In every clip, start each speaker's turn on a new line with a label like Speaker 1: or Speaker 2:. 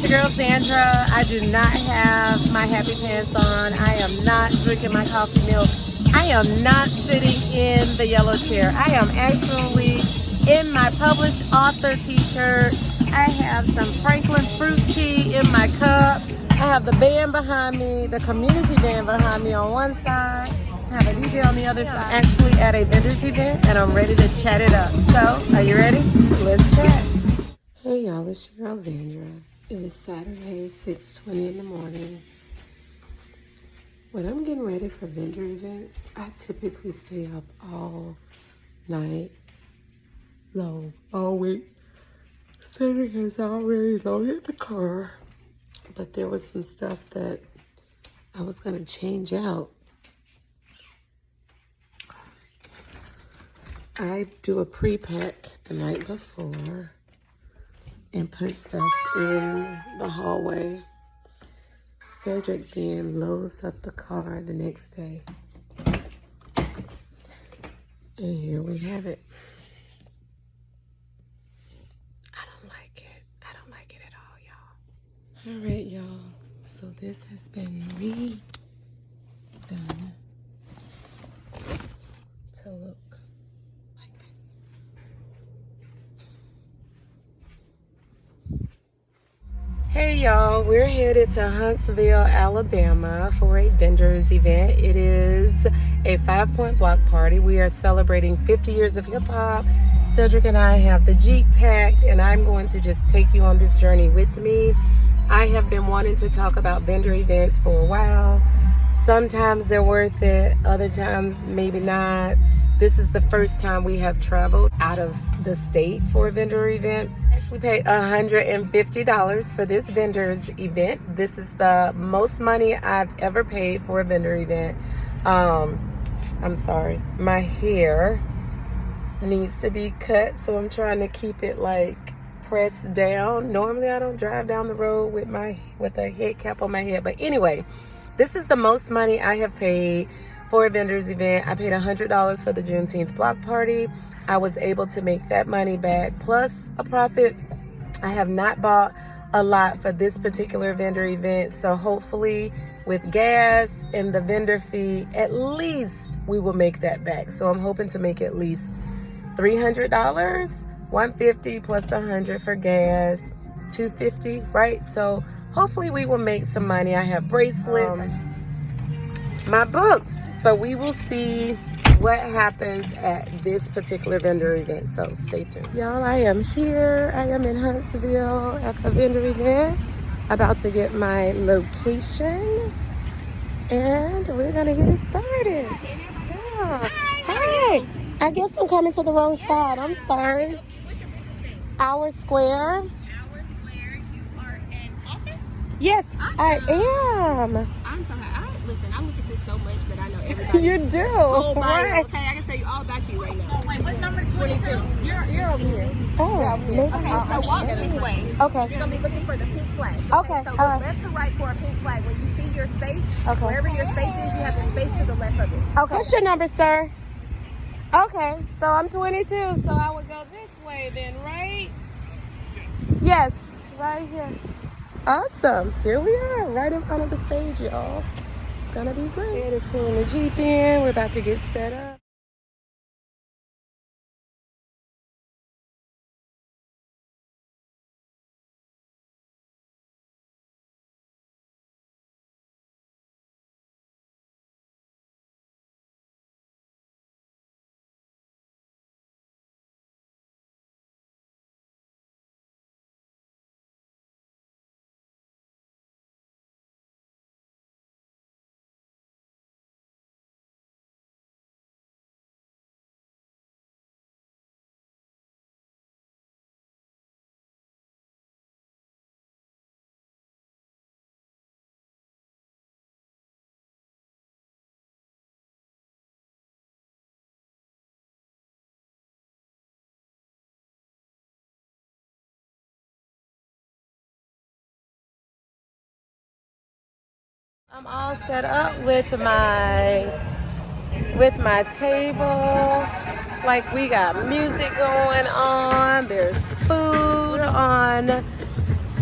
Speaker 1: your girl Zandra. I do not have my happy pants on. I am not drinking my coffee milk. I am not sitting in the yellow chair. I am actually in my published author t-shirt. I have some Franklin fruit tea in my cup. I have the band behind me, the community band behind me on one side. I have a DJ on the other side. I'm actually at a vendor's event and I'm ready to chat it up. So, are you ready? Let's chat. Hey y'all, it's your girl Zandra. It is Saturday, 6:20 in the morning. When I'm getting ready for vendor events, I typically stay up all night long, all week. Santa has already loaded the car, but there was some stuff that I was gonna change out. I do a pre-pack the night before and put stuff in the hallway. Cedric then loads up the car the next day. And here we have it. I don't like it. I don't like it at all, y'all. All right, y'all. So this has been redone to look like this. Hey y'all, we're headed to Huntsville, Alabama for a vendors event. It is a 5-point block party. We are celebrating 50 years of hip hop. Cedric and I have the Jeep packed and I'm going to just take you on this journey with me. I have been wanting to talk about vendor events for a while. Sometimes they're worth it, other times maybe not. This is the first time we have traveled out of the state for a vendor event. We paid $150 for this vendor's event. This is the most money I've ever paid for a vendor event. I'm sorry, my hair needs to be cut, so I'm trying to keep it like pressed down. Normally I don't drive down the road with a head cap on my head, but anyway, this is the most money I have paid for a vendor's event. I paid $100 for the Juneteenth block party. I was able to make that money back plus a profit. I have not bought a lot for this particular vendor event, so hopefully with gas and the vendor fee, at least we will make that back. So I'm hoping to make at least $300, $150 plus $100 for gas, $250, right? So hopefully we will make some money. I have bracelets, my books. So we will see what happens at this particular vendor event. So stay tuned. Y'all, I am here. I am in Huntsville at the vendor event, about to get my location, and we're gonna get it started. Yeah. Hi. I guess I'm coming to the wrong side. I'm sorry. Our Square.
Speaker 2: You are an author?
Speaker 1: Yes, I am.
Speaker 2: I'm so happy. Listen, I look at this so much that I know everybody.
Speaker 1: You do.
Speaker 2: Oh,
Speaker 1: Right.
Speaker 2: okay, I can tell you all about you right now.
Speaker 3: Oh, wait, what's number 22? You're over here.
Speaker 1: Oh, maybe.
Speaker 2: Okay, so walk this way.
Speaker 1: Okay.
Speaker 2: You're going to be looking for the pink flag.
Speaker 1: Okay,
Speaker 2: So
Speaker 1: all
Speaker 2: look
Speaker 1: right.
Speaker 2: left to right for a pink flag. When you see your space,
Speaker 1: Okay.
Speaker 2: wherever your space is, you have the space to the left of it.
Speaker 1: Okay. What's your number, sir? Okay, so I'm 22, so I would go this way then, right? Yes, right here. Awesome. Here we are, right in front of the stage, y'all. It's gonna be great. Ed is pulling the Jeep in. We're about to get set up. I'm all set up with my table. Like, we got music going on. There's food on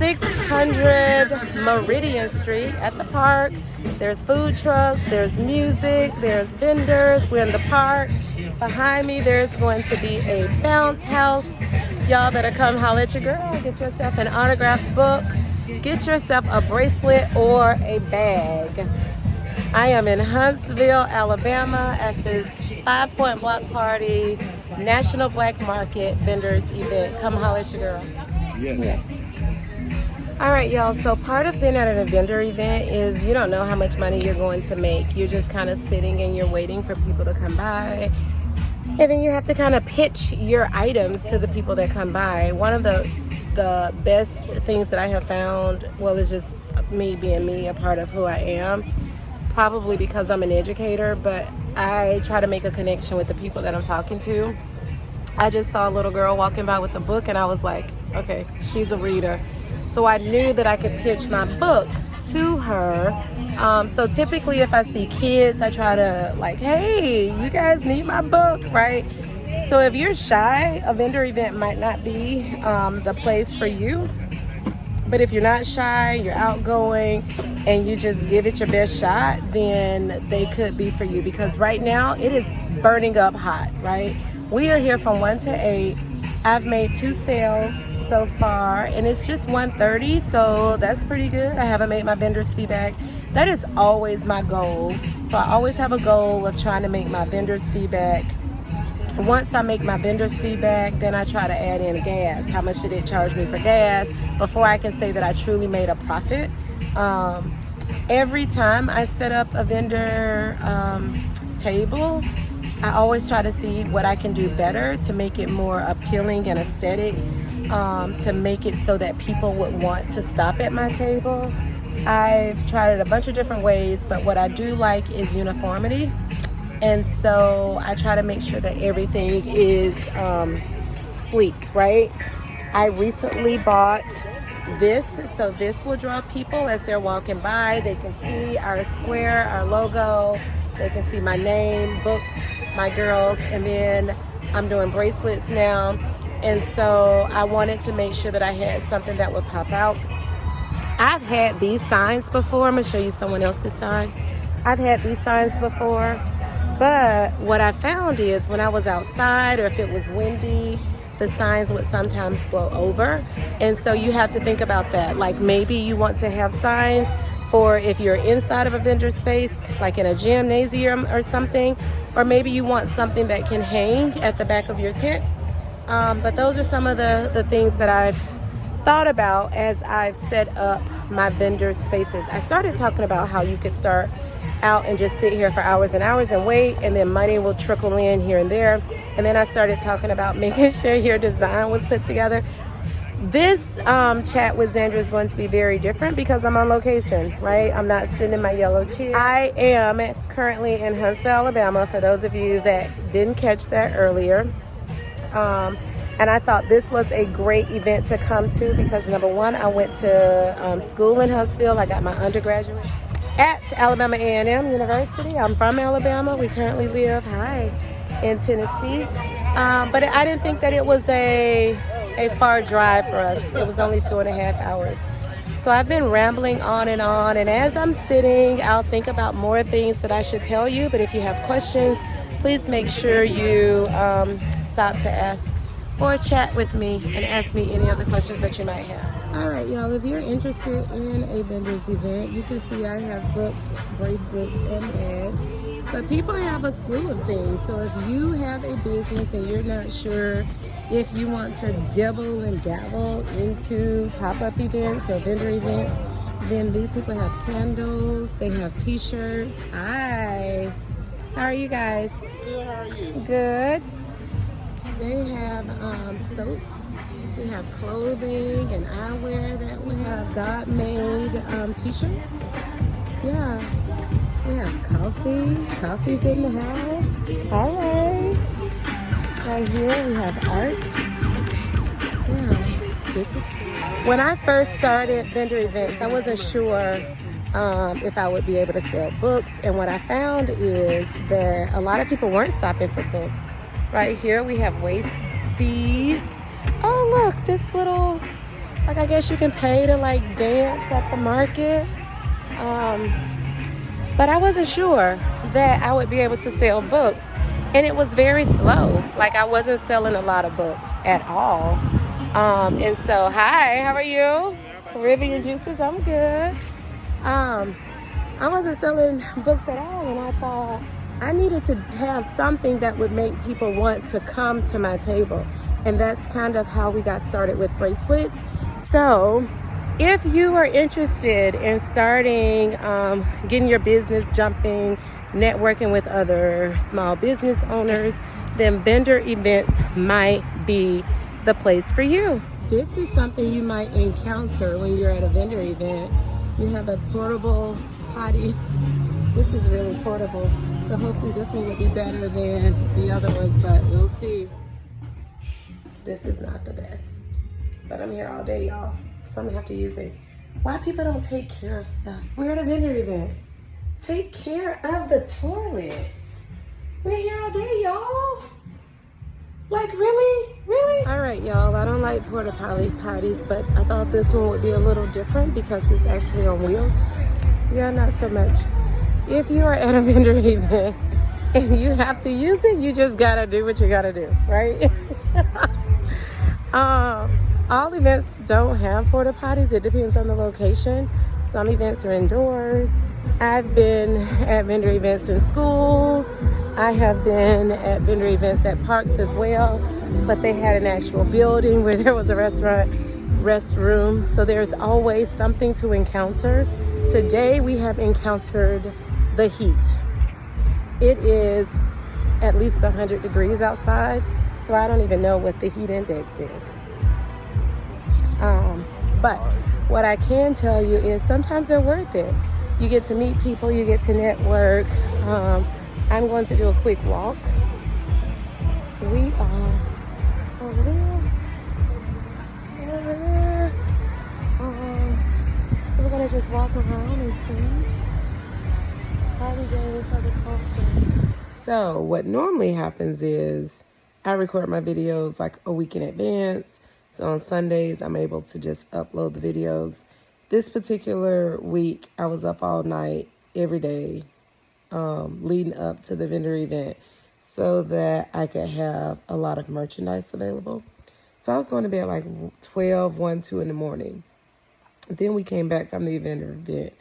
Speaker 1: 600 Meridian Street at the park. There's food trucks, there's music, there's vendors. We're in the park. Behind me, there's going to be a bounce house. Y'all better come holler at your girl. Get yourself an autographed book. Get yourself a bracelet or a bag. I am in Huntsville, Alabama at this 5 Point Block Party National Black Market Vendors event. Come holler at your girl. Yes. All right, y'all. So part of being at an vendor event is you don't know how much money you're going to make. You're just kind of sitting and you're waiting for people to come by. And then you have to kind of pitch your items to the people that come by. One of the best things that I have found, well, it's just me being me, a part of who I am. Probably because I'm an educator, but I try to make a connection with the people that I'm talking to. I just saw a little girl walking by with a book and I was like, okay, she's a reader. So I knew that I could pitch my book to her. So typically if I see kids, I try to like, hey, you guys need my book, right? So if you're shy, a vendor event might not be the place for you. But if you're not shy, you're outgoing, and you just give it your best shot, then they could be for you. Because right now, it is burning up hot, right? We are here from 1 to 8. I've made 2 sales so far, and it's just 1:30, so that's pretty good. I haven't made my vendor's fee back. That is always my goal. So I always have a goal of trying to make my vendor's fee back. Once I make my vendor's fee back, then I try to add in gas. How much did it charge me for gas before I can say that I truly made a profit? Every time I set up a vendor table, I always try to see what I can do better to make it more appealing and aesthetic, to make it so that people would want to stop at my table. I've tried it a bunch of different ways, but what I do like is uniformity. And so I try to make sure that everything is sleek, right? I recently bought this, so this will draw people as they're walking by. They can see our square, our logo. They can see my name, books, my girls, and then I'm doing bracelets now. And so I wanted to make sure that I had something that would pop out. I've had these signs before. I'm gonna show you someone else's sign. I've had these signs before. But what I found is when I was outside or if it was windy, the signs would sometimes blow over. And so you have to think about that. Like maybe you want to have signs for if you're inside of a vendor space, like in a gymnasium or something, or maybe you want something that can hang at the back of your tent. But those are some of the things that I've thought about as I've set up my vendor spaces. I started talking about how you could start out and just sit here for hours and hours and wait, and then money will trickle in here and there. And then I started talking about making sure your design was put together. This chat with Zandra is going to be very different because I'm on location, right? I'm not sitting in my yellow chair. I am currently in Huntsville, Alabama, for those of you that didn't catch that earlier. And I thought this was a great event to come to because number one, I went to school in Huntsville. I got my undergraduate at Alabama A&M University. I'm from Alabama. We currently live, in Tennessee. But I didn't think that it was a far drive for us. It was only 2.5 hours. So I've been rambling on, and as I'm sitting, I'll think about more things that I should tell you. But if you have questions, please make sure you stop to ask or chat with me and ask me any other questions that you might have. All right, y'all, if you're interested in a vendor's event, you can see I have books, bracelets, and bags. But people have a slew of things. So if you have a business and you're not sure if you want to dabble and dabble into pop-up events or vendor events, then these people have candles, they have t-shirts. Hi, how are you guys?
Speaker 4: Good, how are you?
Speaker 1: Good. They have soaps, they have clothing and eyewear that we have God-made t-shirts. Yeah, we have coffee's in the house. All right. Right here we have art. Yeah. When I first started vendor events, I wasn't sure if I would be able to sell books. And what I found is that a lot of people weren't stopping for books. Right here we have waist beads. Oh look, this little Like, I guess you can pay to like dance at the market. But I wasn't sure that I would be able to sell books. And it was very slow. Like, I wasn't selling a lot of books at all. And so, hi, how are you? Caribbean Juices, I'm good. I wasn't selling books at all, and I thought I needed to have something that would make people want to come to my table. And that's kind of how we got started with bracelets. So if you are interested in starting, getting your business jumping, networking with other small business owners, then vendor events might be the place for you. This is something you might encounter when you're at a vendor event. You have a portable potty. This is really portable. So hopefully this one will be better than the other ones, but we'll see. This is not the best, but I'm here all day, y'all. So I'm gonna have to use it. Why people don't take care of stuff? We're at a vendor event. Take care of the toilets. We're here all day, y'all. Like, really? Really? All right, y'all. I don't like porta potties, but I thought this one would be a little different because it's actually on wheels. Yeah, not so much. If you are at a vendor event and you have to use it, you just gotta do what you gotta do, right? All events don't have porta potties. It depends on the location. Some events are indoors. I've been at vendor events in schools. I have been at vendor events at parks as well, but they had an actual building where there was a restroom. So there's always something to encounter. Today we have encountered the heat. It is at least 100 degrees outside, so I don't even know what the heat index is. But what I can tell you is sometimes they're worth it. You get to meet people, you get to network. I'm going to do a quick walk. We are over there. So we're going to just walk around and see how we go for the culture. So what normally happens is I record my videos like a week in advance. So on Sundays, I'm able to just upload the videos. This particular week, I was up all night, every day, leading up to the vendor event so that I could have a lot of merchandise available. So I was going to bed like 12, 1, 2 in the morning. Then we came back from the vendor event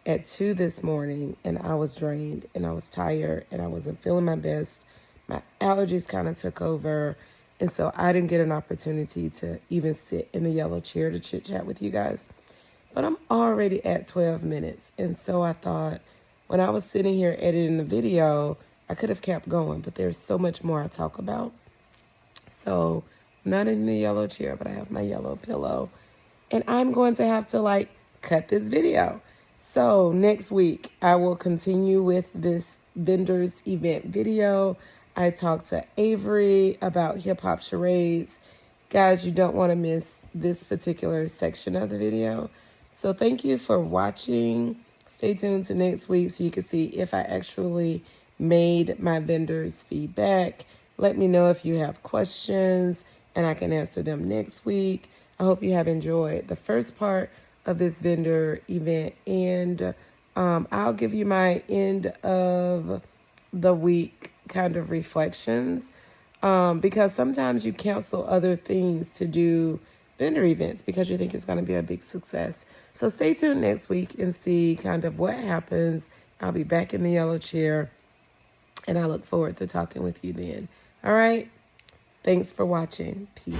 Speaker 1: at 2 this morning, and I was drained and I was tired and I wasn't feeling my best. My allergies kind of took over. And so I didn't get an opportunity to even sit in the yellow chair to chit chat with you guys. But I'm already at 12 minutes. And so I thought when I was sitting here editing the video, I could have kept going, but there's so much more I talk about. So I'm not in the yellow chair, but I have my yellow pillow. And I'm going to have to like cut this video. So next week, I will continue with this vendors event video. I talked to Avery about hip hop charades. Guys, you don't want to miss this particular section of the video. So thank you for watching. Stay tuned to next week so you can see if I actually made my vendors feedback. Let me know if you have questions and I can answer them next week. I hope you have enjoyed the first part of this vendor event, and I'll give you my end of the week kind of reflections, because sometimes you cancel other things to do vendor events because you think it's going to be a big success. So stay tuned next week and see kind of what happens. I'll be back in the yellow chair, and I look forward to talking with you then. All right. Thanks for watching. Peace.